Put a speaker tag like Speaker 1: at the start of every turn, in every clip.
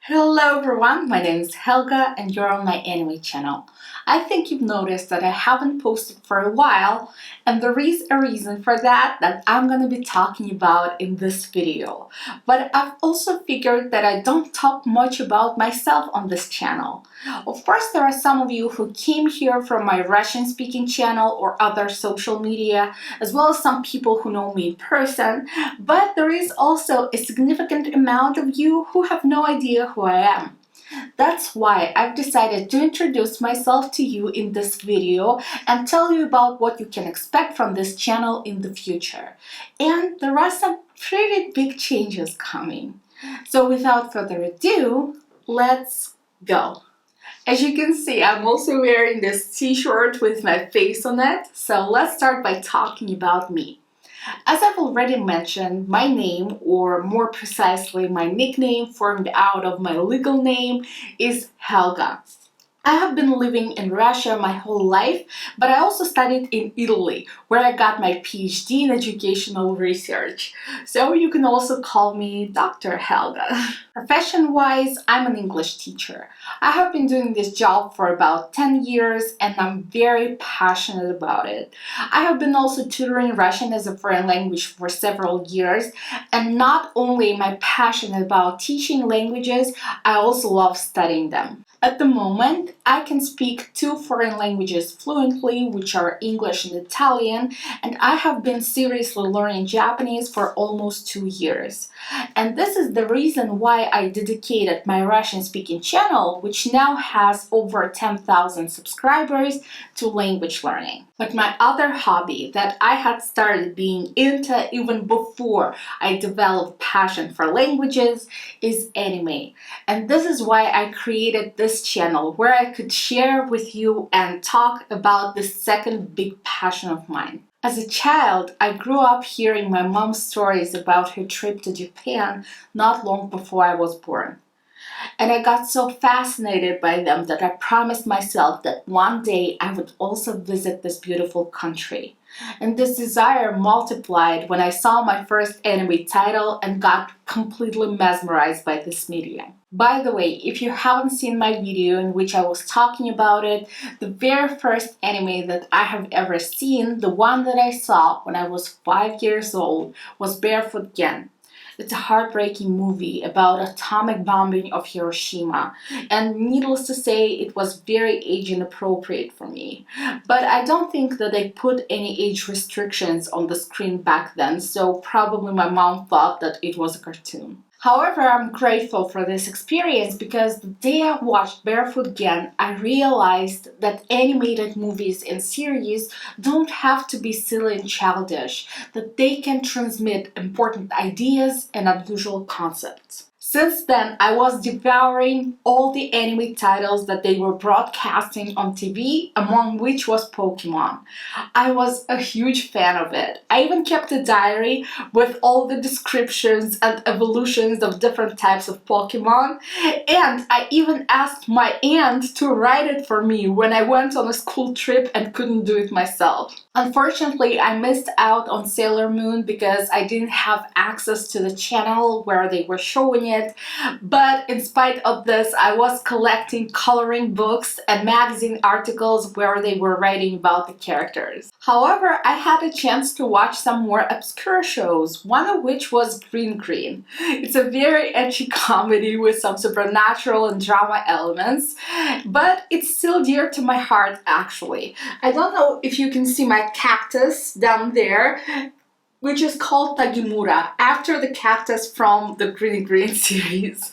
Speaker 1: Hello everyone, my name is Helga and you're on my anime channel. I think you've noticed that I haven't posted for a while, and there is a reason for that I'm going to be talking about in this video. But I've also figured that I don't talk much about myself on this channel. Of course, there are some of you who came here from my Russian speaking channel or other social media, as well as some people who know me in person, but there is also a significant amount of you who have no idea who I am. That's why I've decided to introduce myself to you in this video and tell you about what you can expect from this channel in the future. And there are some pretty big changes coming. So without further ado, let's go. As you can see, I'm also wearing this t-shirt with my face on it. So let's start by talking about me. As I've already mentioned, my name, or more precisely my nickname formed out of my legal name, is Helga. I have been living in Russia my whole life, but I also studied in Italy, where I got my PhD in educational research. So you can also call me Dr. Helga. Profession-wise, I'm an English teacher. I have been doing this job for about 10 years and I'm very passionate about it. I have been also tutoring Russian as a foreign language for several years, and not only am I passionate about teaching languages, I also love studying them. At the moment, I can speak 2 foreign languages fluently, which are English and Italian, and I have been seriously learning Japanese for almost 2 years. And this is the reason why I dedicated my Russian-speaking channel, which now has over 10,000 subscribers, to language learning. But my other hobby that I had started being into even before I developed passion for languages is anime. And this is why I created this channel, where I could share with you and talk about this second big passion of mine. As a child, I grew up hearing my mom's stories about her trip to Japan not long before I was born. And I got so fascinated by them that I promised myself that one day I would also visit this beautiful country. And this desire multiplied when I saw my first anime title and got completely mesmerized by this medium. By the way, if you haven't seen my video in which I was talking about it, the very first anime that I have ever seen, the one that I saw when I was 5 years old, was Barefoot Gen. It's a heartbreaking movie about atomic bombing of Hiroshima, and needless to say, it was very age inappropriate for me. But I don't think that they put any age restrictions on the screen back then, so probably my mom thought that it was a cartoon. However, I'm grateful for this experience because the day I watched Barefoot Gen, I realized that animated movies and series don't have to be silly and childish, that they can transmit important ideas and unusual concepts. Since then, I was devouring all the anime titles that they were broadcasting on TV, among which was Pokemon. I was a huge fan of it. I even kept a diary with all the descriptions and evolutions of different types of Pokemon, and I even asked my aunt to write it for me when I went on a school trip and couldn't do it myself. Unfortunately, I missed out on Sailor Moon because I didn't have access to the channel where they were showing it, but in spite of this, I was collecting coloring books and magazine articles where they were writing about the characters. However, I had a chance to watch some more obscure shows, one of which was Green Green. It's a very edgy comedy with some supernatural and drama elements, but it's still dear to my heart actually. I don't know if you can see my cactus down there, which is called Tagimura, after the cactus from the Green Green series.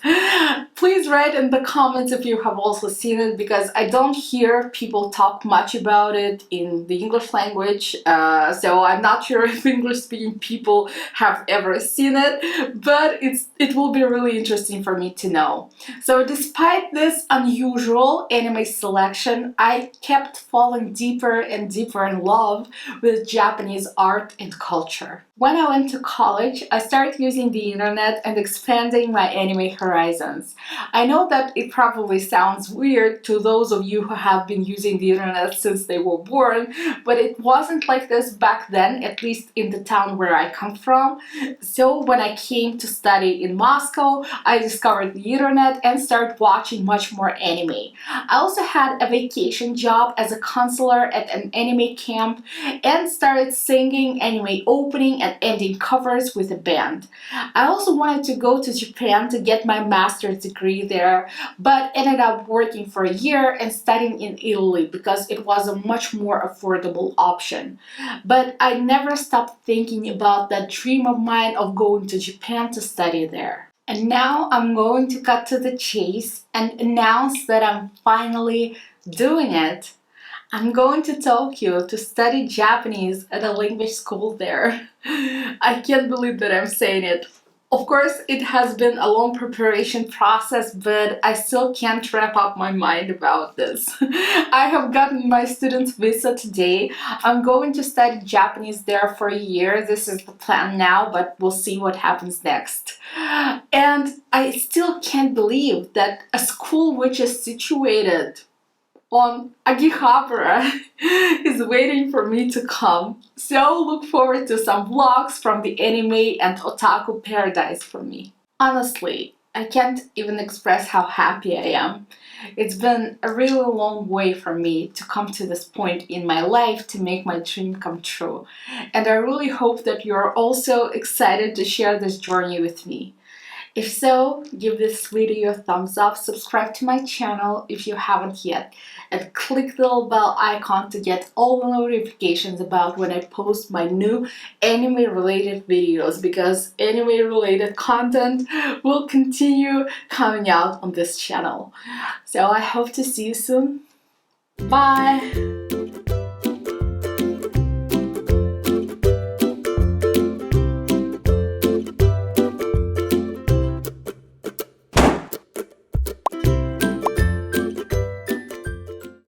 Speaker 1: Please write in the comments if you have also seen it, because I don't hear people talk much about it in the English language, so I'm not sure if English-speaking people have ever seen it, but it will be really interesting for me to know. So despite this unusual anime selection, I kept falling deeper and deeper in love with Japanese art and culture. When I went to college, I started using the internet and expanding my anime horizons. I know that it probably sounds weird to those of you who have been using the internet since they were born, but it wasn't like this back then, at least in the town where I come from. So when I came to study in Moscow, I discovered the internet and started watching much more anime. I also had a vacation job as a counselor at an anime camp and started singing anime opening and ending covers with a band. I also wanted to go to Japan to get my master's degree there, but ended up working for a year and studying in Italy because it was a much more affordable option. But I never stopped thinking about that dream of mine of going to Japan to study there. And now I'm going to cut to the chase and announce that I'm finally doing it. I'm going to Tokyo to study Japanese at a language school there. I can't believe that I'm saying it. Of course, it has been a long preparation process, but I still can't wrap up my mind about this. I have gotten my student's visa today. I'm going to study Japanese there for a year. This is the plan now, but we'll see what happens next. And I still can't believe that a school which is situated on Akihabara is waiting for me to come. So look forward to some vlogs from the anime and otaku paradise for me. Honestly, I can't even express how happy I am. It's been a really long way for me to come to this point in my life to make my dream come true. And I really hope that you're also excited to share this journey with me. If so, give this video a thumbs up, subscribe to my channel if you haven't yet, and click the little bell icon to get all the notifications about when I post my new anime related videos, because anime related content will continue coming out on this channel. So I hope to see you soon. Bye!